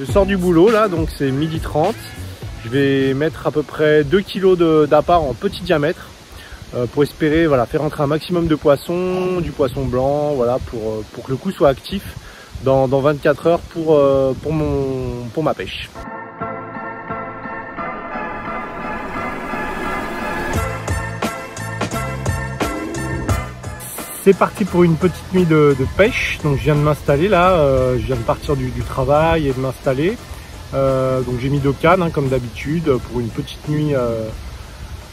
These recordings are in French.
Je sors du boulot là, donc c'est 12h30. Je vais mettre à peu près 2 kg d'appât en petit diamètre pour espérer voilà, faire entrer un maximum de poissons, du poisson blanc, voilà, pour que le coup soit actif dans 24 heures pour ma pêche. C'est parti pour une petite nuit de pêche. Donc je viens de m'installer là, je viens de partir du travail et de m'installer. Donc j'ai mis 2 cannes hein, comme d'habitude pour une petite nuit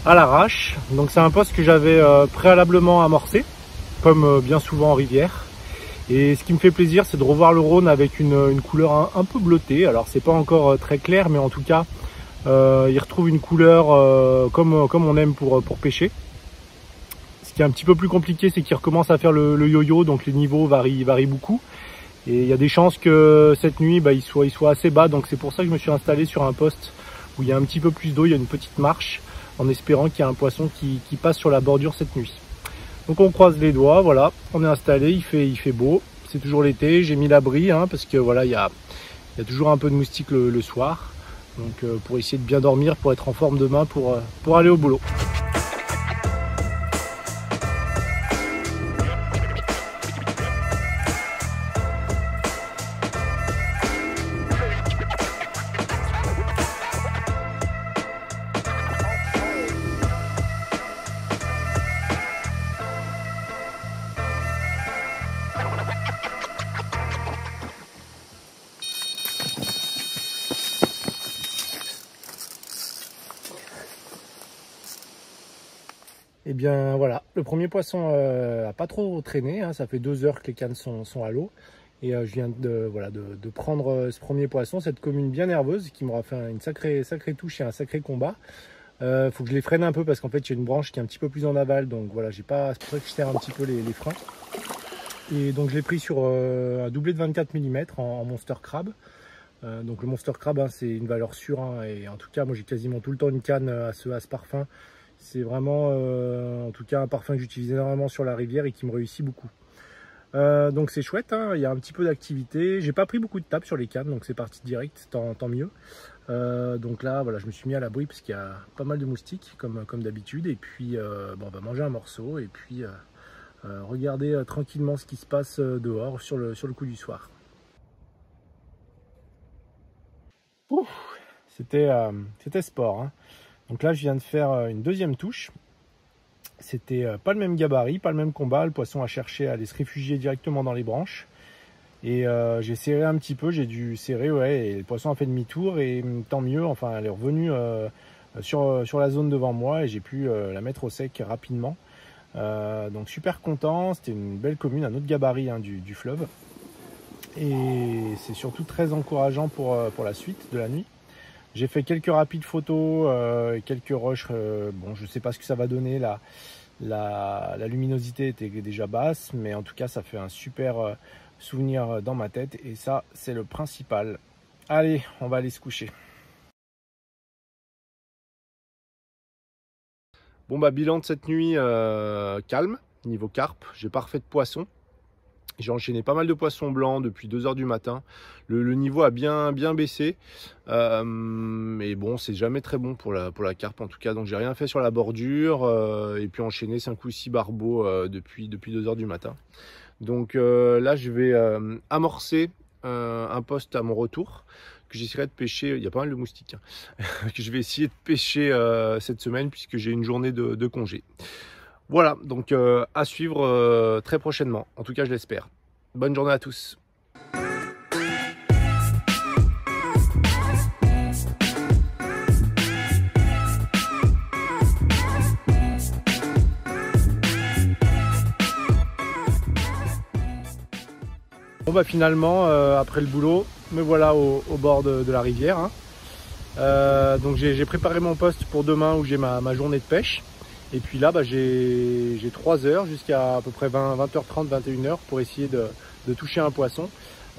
à l'arrache. Donc c'est un poste que j'avais préalablement amorcé, comme bien souvent en rivière. Et ce qui me fait plaisir, c'est de revoir le Rhône avec une couleur un peu bleutée. Alors c'est pas encore très clair, mais en tout cas il retrouve une couleur comme on aime pour pêcher. Ce qui est un petit peu plus compliqué, c'est qu'il recommence à faire le yo-yo, donc les niveaux varient beaucoup. Et il y a des chances que cette nuit, il soit assez bas, donc c'est pour ça que je me suis installé sur un poste où il y a un petit peu plus d'eau, il y a une petite marche, en espérant qu'il y a un poisson qui passe sur la bordure cette nuit. Donc on croise les doigts, voilà, on est installé, il fait beau, c'est toujours l'été, j'ai mis l'abri, hein, parce que voilà, il y a toujours un peu de moustiques le soir, donc pour essayer de bien dormir, pour être en forme demain, pour aller au boulot. Et bien voilà, le premier poisson a pas trop traîné, hein, ça fait 2 heures que les cannes sont à l'eau. Et je viens de prendre ce premier poisson, cette commune bien nerveuse qui m'aura fait une sacrée touche et un sacré combat. Faut que je les freine un peu parce qu'en fait j'ai une branche qui est un petit peu plus en aval, donc voilà, c'est pour ça que je serre un petit peu les freins. Et donc je l'ai pris sur un doublé de 24 mm en Monster Crab. Donc le Monster Crab hein, c'est une valeur sûre hein, et en tout cas moi j'ai quasiment tout le temps une canne à ce parfum. C'est vraiment en tout cas un parfum que j'utilise énormément sur la rivière et qui me réussit beaucoup. Donc c'est chouette, hein, il y a un petit peu d'activité. J'ai pas pris beaucoup de tapes sur les cannes, donc c'est parti direct, tant mieux. Donc là voilà, je me suis mis à l'abri parce qu'il y a pas mal de moustiques comme d'habitude. Et puis on va manger un morceau et puis regarder tranquillement ce qui se passe dehors sur le coup du soir. C'était sport, hein. Donc là je viens de faire une deuxième touche. C'était pas le même gabarit, pas le même combat. Le poisson a cherché à aller se réfugier directement dans les branches. Et j'ai serré un petit peu, j'ai dû serrer, ouais, et le poisson a fait demi-tour. Et tant mieux, enfin elle est revenue sur la zone devant moi et j'ai pu la mettre au sec rapidement. Donc super content, c'était une belle commune, un autre gabarit hein, du fleuve. Et c'est surtout très encourageant pour la suite de la nuit. J'ai fait quelques rapides photos, quelques rushs. Bon, je ne sais pas ce que ça va donner. La luminosité était déjà basse, mais en tout cas, ça fait un super souvenir dans ma tête. Et ça, c'est le principal. Allez, on va aller se coucher. Bon, bilan de cette nuit calme, niveau carpe. J'ai pas refait de poisson. J'ai enchaîné pas mal de poissons blancs depuis 2 heures du matin. Le niveau a bien baissé. Mais bon, c'est jamais très bon pour la carpe en tout cas. Donc j'ai rien fait sur la bordure. Et puis enchaîné 5 ou 6 barbeaux depuis 2 heures du matin. Donc là, je vais amorcer un poste à mon retour. Que j'essaierai de pêcher. Il y a pas mal de moustiques. Hein, que je vais essayer de pêcher cette semaine puisque j'ai une journée de congé. Voilà, donc à suivre très prochainement, en tout cas je l'espère. Bonne journée à tous. Bon finalement, après le boulot, me voilà au bord de la rivière. Hein. Donc j'ai préparé mon poste pour demain où j'ai ma journée de pêche. Et puis là, j'ai 3 heures jusqu'à peu près 20h30, 21h pour essayer de toucher un poisson.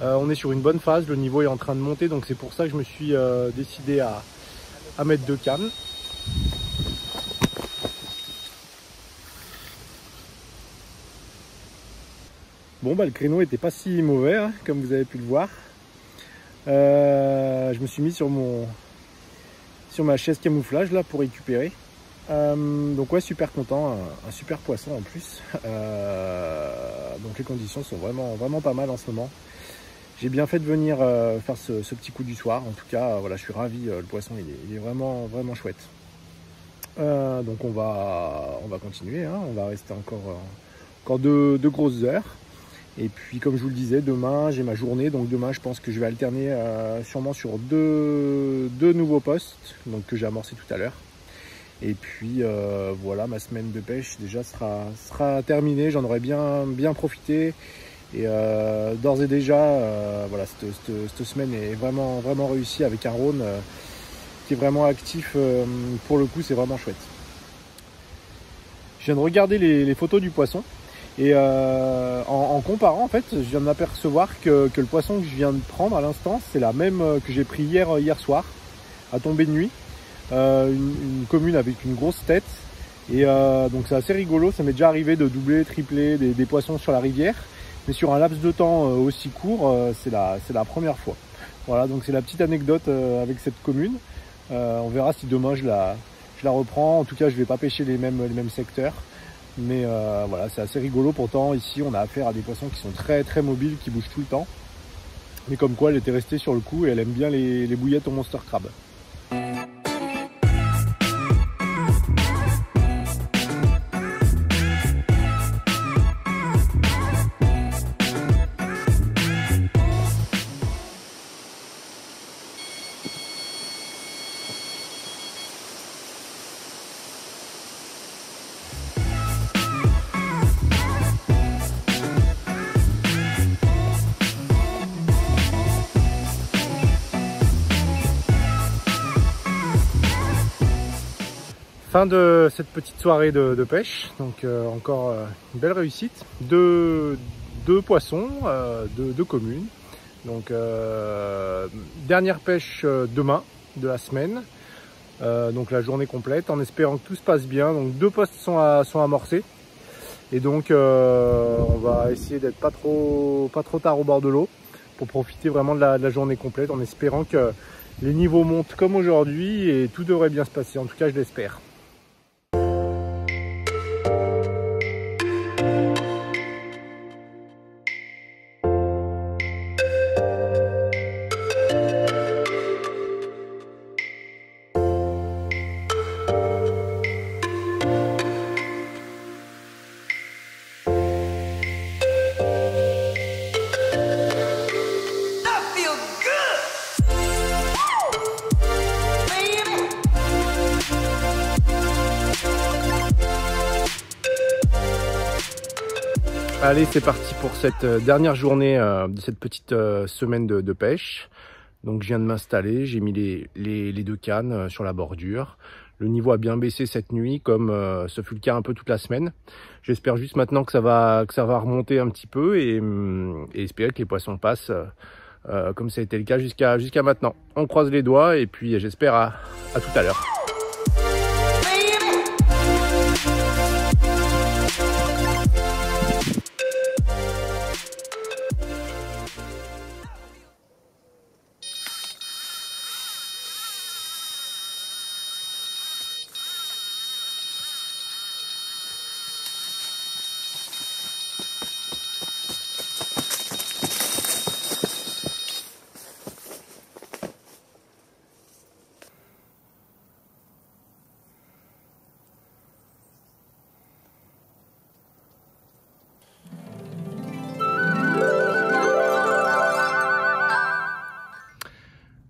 On est sur une bonne phase, le niveau est en train de monter, donc c'est pour ça que je me suis décidé à mettre 2 cannes. Bon, le créneau n'était pas si mauvais, hein, comme vous avez pu le voir. Je me suis mis sur ma chaise camouflage là pour récupérer. Donc ouais, super content, un super poisson en plus. Donc les conditions sont vraiment pas mal en ce moment. J'ai bien fait de venir faire ce petit coup du soir. En tout cas, voilà, je suis ravi. Le poisson, il est vraiment chouette. Donc on va continuer. Hein, on va rester encore deux grosses heures. Et puis, comme je vous le disais, demain, j'ai ma journée. Donc demain, je pense que je vais alterner sûrement sur deux nouveaux postes, donc que j'ai amorcé tout à l'heure. Et puis voilà, ma semaine de pêche déjà sera terminée. J'en aurai bien profité. Et d'ores et déjà, voilà, cette semaine est vraiment réussie avec un Rhône qui est vraiment actif. Pour le coup, c'est vraiment chouette. Je viens de regarder les photos du poisson. Et en comparant, en fait, je viens de m'apercevoir que le poisson que je viens de prendre à l'instant, c'est la même que j'ai pris hier soir, à tomber de nuit. Une commune avec une grosse tête. Et donc c'est assez rigolo, ça m'est déjà arrivé de doubler, tripler des poissons sur la rivière. Mais sur un laps de temps aussi court, c'est la première fois. Voilà, donc c'est la petite anecdote avec cette commune. On verra si demain je la reprends. En tout cas, je ne vais pas pêcher les mêmes secteurs. Mais voilà, c'est assez rigolo. Pourtant, ici, on a affaire à des poissons qui sont très mobiles, qui bougent tout le temps. Mais comme quoi, elle était restée sur le coup et elle aime bien les bouillettes au monster crab. Fin de cette petite soirée de pêche, donc encore une belle réussite. Deux poissons, deux communes. Donc dernière pêche demain de la semaine, donc la journée complète, en espérant que tout se passe bien. Donc deux postes sont amorcés, et donc on va essayer d'être pas trop tard au bord de l'eau pour profiter vraiment de la journée complète, en espérant que les niveaux montent comme aujourd'hui et tout devrait bien se passer. En tout cas, je l'espère. Allez, c'est parti pour cette dernière journée de cette petite semaine de pêche. Donc je viens de m'installer, j'ai mis les deux cannes sur la bordure. Le niveau a bien baissé cette nuit, comme ce fut le cas un peu toute la semaine. J'espère juste maintenant que ça va remonter un petit peu et espérer que les poissons passent comme ça a été le cas jusqu'à maintenant. On croise les doigts et puis j'espère à tout à l'heure.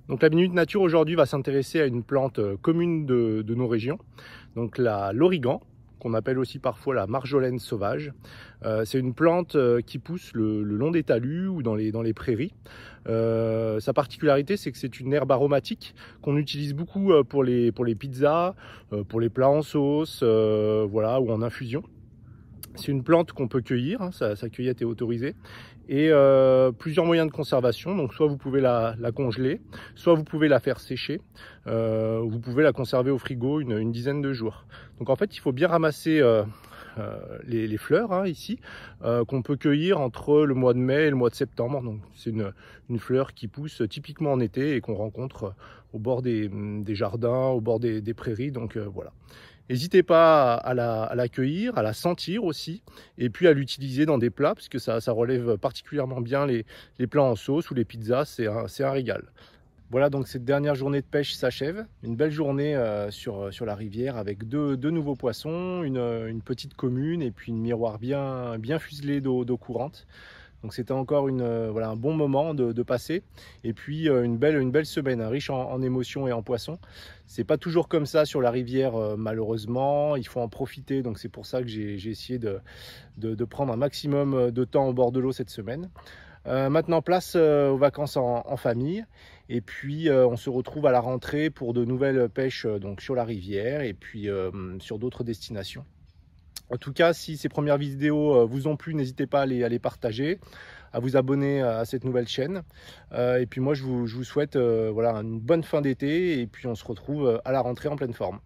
Donc la Minute Nature aujourd'hui va s'intéresser à une plante commune de nos régions, donc l'origan, qu'on appelle aussi parfois la marjolaine sauvage. C'est une plante qui pousse le long des talus ou dans les prairies. Sa particularité, c'est que c'est une herbe aromatique qu'on utilise beaucoup pour les pizzas, pour les plats en sauce, voilà, ou en infusion. C'est une plante qu'on peut cueillir, hein, sa cueillette est autorisée, et plusieurs moyens de conservation. Donc soit vous pouvez la congeler, soit vous pouvez la faire sécher, vous pouvez la conserver au frigo une dizaine de jours. Donc en fait, il faut bien ramasser les fleurs hein, ici, qu'on peut cueillir entre le mois de mai et le mois de septembre. Donc c'est une fleur qui pousse typiquement en été et qu'on rencontre au bord des jardins, au bord des prairies. Donc voilà. N'hésitez pas à la cueillir, à la sentir aussi, et puis à l'utiliser dans des plats, parce que ça relève particulièrement bien les plats en sauce ou les pizzas, c'est un régal. Voilà, donc cette dernière journée de pêche s'achève. Une belle journée sur la rivière avec deux nouveaux poissons, une petite commune et puis une miroir bien fuselée d'eau courante. Donc c'était encore voilà, un bon moment de passer. Et puis une belle semaine, hein, riche en émotions et en poissons. C'est pas toujours comme ça sur la rivière malheureusement. Il faut en profiter. Donc c'est pour ça que j'ai essayé de prendre un maximum de temps au bord de l'eau cette semaine. Maintenant place aux vacances en famille et puis on se retrouve à la rentrée pour de nouvelles pêches donc sur la rivière et puis sur d'autres destinations. En tout cas, si ces premières vidéos vous ont plu, n'hésitez pas à les partager, à vous abonner à cette nouvelle chaîne. Et puis moi, je vous souhaite voilà, une bonne fin d'été et puis on se retrouve à la rentrée en pleine forme.